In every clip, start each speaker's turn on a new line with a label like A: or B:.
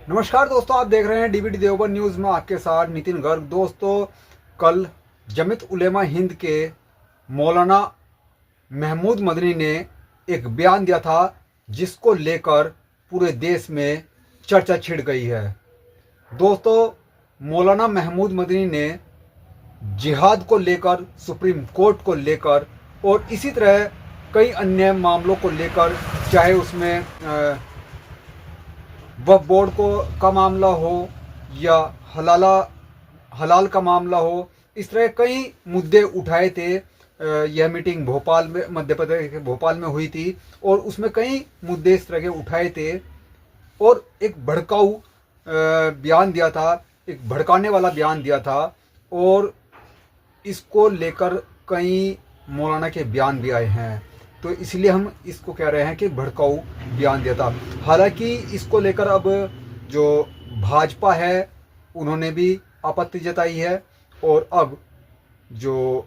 A: नमस्कार दोस्तों, आप देख रहे हैं डीबीडी देवबंद न्यूज़ में आपके साथ नितिन गर्ग। दोस्तों, कल जमीयत उलेमा हिंद के मौलाना महमूद मदनी ने एक बयान दिया था जिसको लेकर पूरे देश में चर्चा छिड़ गई है। दोस्तों, मौलाना महमूद मदनी ने जिहाद को लेकर, सुप्रीम कोर्ट को लेकर और इसी तरह कई अन्य मामलों को लेकर, चाहे उसमें वक्फ बोर्ड का मामला हो या हलाल का मामला हो, इस तरह कई मुद्दे उठाए थे। यह मीटिंग भोपाल में, मध्य प्रदेश के भोपाल में हुई थी और उसमें कई मुद्दे इस तरह के उठाए थे और एक भड़काऊ बयान दिया था, एक भड़काने वाला बयान दिया था और इसको लेकर कई मौलाना के बयान भी आए हैं। तो इसलिए हम इसको कह रहे हैं कि भड़काऊ बयान दिया था। हालांकि इसको लेकर अब जो भाजपा है उन्होंने भी आपत्ति जताई है और अब जो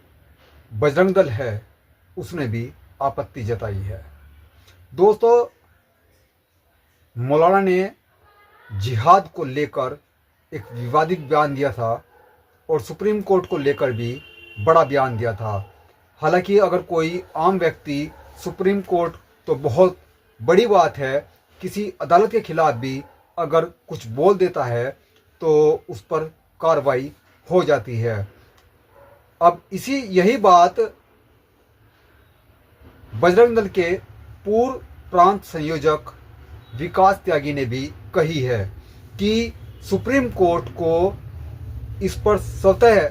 A: बजरंग दल है उसने भी आपत्ति जताई है। दोस्तों, मौलाना ने जिहाद को लेकर एक विवादित बयान दिया था और सुप्रीम कोर्ट को लेकर भी बड़ा बयान दिया था। हालांकि अगर कोई आम व्यक्ति, सुप्रीम कोर्ट तो बहुत बड़ी बात है, किसी अदालत के खिलाफ भी अगर कुछ बोल देता है तो उस पर कार्रवाई हो जाती है। अब यही बात बजरंग दल के पूर्व प्रांत संयोजक विकास त्यागी ने भी कही है कि सुप्रीम कोर्ट को इस पर स्वतः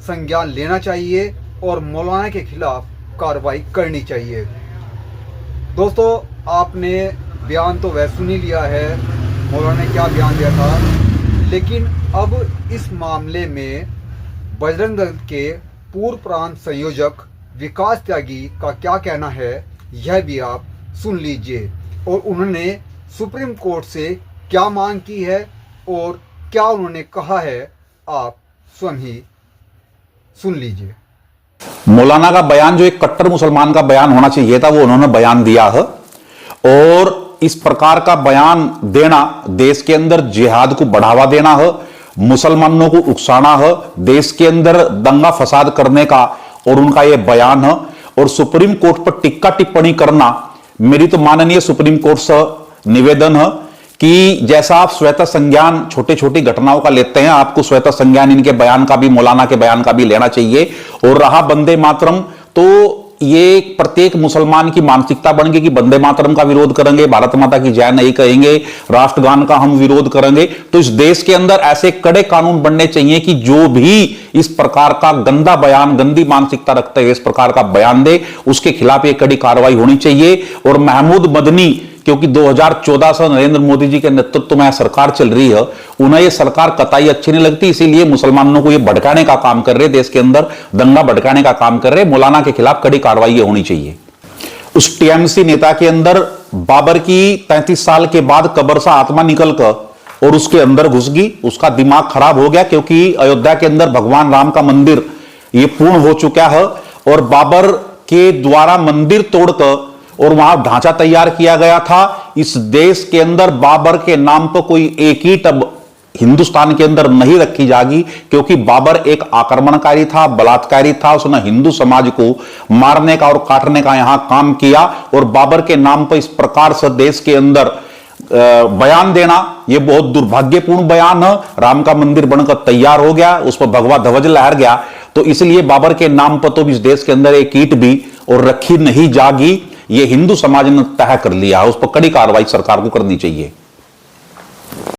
A: संज्ञान लेना चाहिए और मौलाना के खिलाफ कार्रवाई करनी चाहिए। दोस्तों, आपने बयान तो वह सुन ही लिया है, मौलाना ने क्या बयान दिया था, लेकिन अब इस मामले में बजरंग दल के पूर्व प्रांत संयोजक विकास त्यागी का क्या कहना है यह भी आप सुन लीजिए और उन्होंने सुप्रीम कोर्ट से क्या मांग की है और क्या उन्होंने कहा है, आप स्वयं ही सुन लीजिए।
B: मौलाना का बयान जो एक कट्टर मुसलमान का बयान होना चाहिए था वो उन्होंने बयान दिया है और इस प्रकार का बयान देना देश के अंदर जिहाद को बढ़ावा देना है, मुसलमानों को उकसाना है, देश के अंदर दंगा फसाद करने का और उनका यह बयान है। और सुप्रीम कोर्ट पर टिक्का टिप्पणी करना, मेरी तो माननीय सुप्रीम कोर्ट से निवेदन है कि जैसा आप स्वतः संज्ञान छोटी छोटी घटनाओं का लेते हैं, आपको स्वतः संज्ञान इनके बयान का भी, मौलाना के बयान का भी लेना चाहिए। और रहा वंदे मातरम, तो ये प्रत्येक मुसलमान की मानसिकता बन गई कि वंदे मातरम का विरोध करेंगे, भारत माता की जय नहीं कहेंगे, राष्ट्रगान का हम विरोध करेंगे। तो इस देश के अंदर ऐसे कड़े कानून बनने चाहिए कि जो भी इस प्रकार का गंदा बयान, गंदी मानसिकता रखते हुए इस प्रकार का बयान दे, उसके खिलाफ एक कड़ी कार्रवाई होनी चाहिए। और महमूद मदनी, क्योंकि 2014 से नरेंद्र मोदी जी के नेतृत्व में सरकार चल रही है, उन्हें यह सरकार कतई अच्छी नहीं लगती, इसीलिए मुसलमानों को यह भड़काने का काम कर रहे, देश के अंदर दंगा भड़काने का काम कर रहे। मौलाना के खिलाफ कड़ी कार्रवाई होनी चाहिए। उस टीएमसी नेता के अंदर बाबर की 33 साल के बाद कब्र से आत्मा निकल कर और उसके अंदर घुस गई, उसका दिमाग खराब हो गया क्योंकि अयोध्या के अंदर भगवान राम का मंदिर ये पूर्ण हो चुका है और बाबर के द्वारा मंदिर तोड़कर और वहां ढांचा तैयार किया गया था। इस देश के अंदर बाबर के नाम पर कोई एक ईंट अब हिंदुस्तान के अंदर नहीं रखी जाएगी, क्योंकि बाबर एक आक्रमणकारी था, बलात्कारी था, उसने हिंदू समाज को मारने का और काटने का यहां काम किया। और बाबर के नाम पर इस प्रकार से देश के अंदर बयान देना यह बहुत दुर्भाग्यपूर्ण बयान है। राम का मंदिर बनकर तैयार हो गया, उस पर भगवा ध्वज लहर गया, तो इसलिए बाबर के नाम पर तो इस देश के अंदर एक ईंट भी और रखी नहीं जाएगी। ये हिंदू समाज ने तय कर लिया है, उस पर कड़ी कार्रवाई सरकार को करनी चाहिए।